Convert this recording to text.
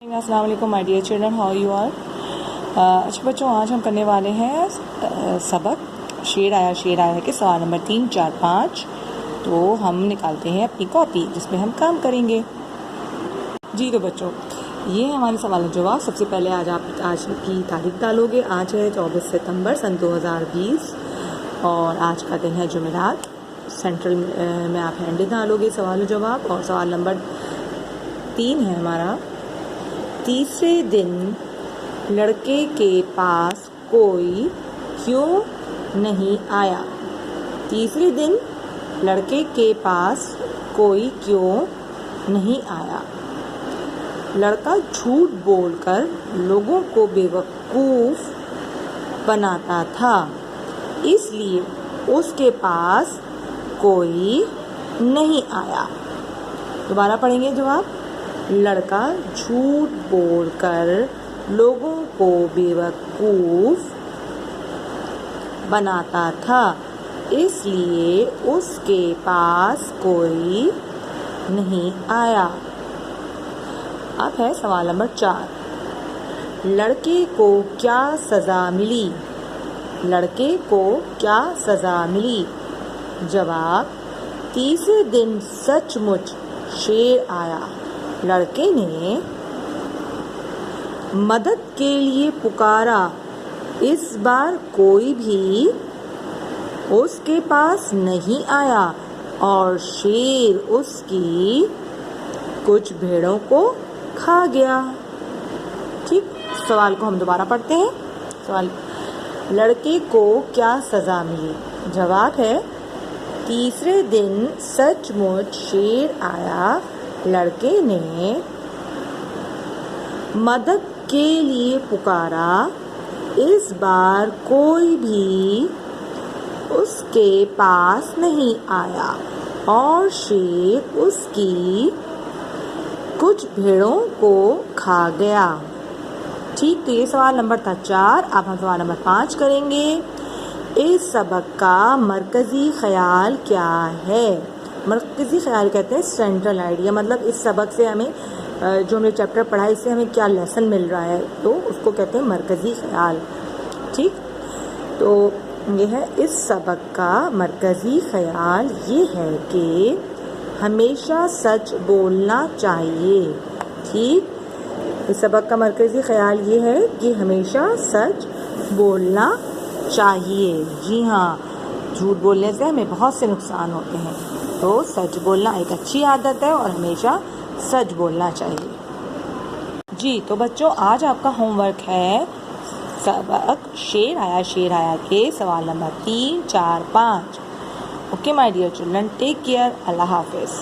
अस्सलाम वालेकुम my dear children, how you are. अच्छा बच्चों, आज हम करने वाले हैं सबक शेर आया के सवाल नंबर 3, 4, 5। तो हम निकालते हैं अपनी कॉपी जिसमें हम काम करेंगे। जी तो बच्चों, ये है हमारे सवाल जवाब। सबसे पहले आज की तारीख डालोगे। आज है 24 सितंबर सन 2020 और आज का दिन है जुमेरात। सेंट्रल में आप हैंड डालोगे सवाल जवाब। और सवाल नंबर 3 है हमारा, तीसरे दिन लड़के के पास कोई क्यों नहीं आया। तीसरे दिन लड़के के पास कोई क्यों नहीं आया। लड़का झूठ बोलकर लोगों को बेवकूफ़ बनाता था, इसलिए उसके पास कोई नहीं आया। दोबारा पढ़ेंगे जवाब। लड़का झूठ बोलकर लोगों को बेवकूफ़ बनाता था, इसलिए उसके पास कोई नहीं आया। अब है सवाल नंबर 4। लड़के को क्या सज़ा मिली। लड़के को क्या सज़ा मिली। जवाब, तीसरे दिन सचमुच शेर आया। लड़के ने मदद के लिए पुकारा, इस बार कोई भी उसके पास नहीं आया और शेर उसकी कुछ भेड़ों को खा गया। ठीक, सवाल को हम दोबारा पढ़ते हैं। सवाल, लड़के को क्या सज़ा मिली। जवाब है, तीसरे दिन सचमुच शेर आया। लड़के ने मदद के लिए पुकारा, इस बार कोई भी उसके पास नहीं आया और शेर उसकी कुछ भेड़ों को खा गया। ठीक, तो ये सवाल नंबर था 4। अब हम सवाल नंबर 5 करेंगे। इस सबक का मरकज़ी ख्याल क्या है। मरकज़ी ख्याल कहते हैं सेंट्रल आइडिया, मतलब इस सबक से हमें जो हमने चैप्टर पढ़ा है इससे हमें क्या लेसन मिल रहा है, तो उसको कहते हैं मरकज़ी ख्याल। ठीक, तो ये है इस सबक का मरकज़ी ख्याल ये है कि हमेशा सच बोलना चाहिए। ठीक, इस सबक का मरकज़ी ख्याल ये है कि हमेशा सच बोलना चाहिए। जी हाँ, झूठ बोलने से हमें बहुत से नुकसान होते हैं, तो सच बोलना एक अच्छी आदत है और हमेशा सच बोलना चाहिए। जी तो बच्चों, आज आपका होमवर्क है सबक शेर आया के सवाल नंबर 3, 4, 5। Okay my dear children, take care. अल्लाह हाफिज़।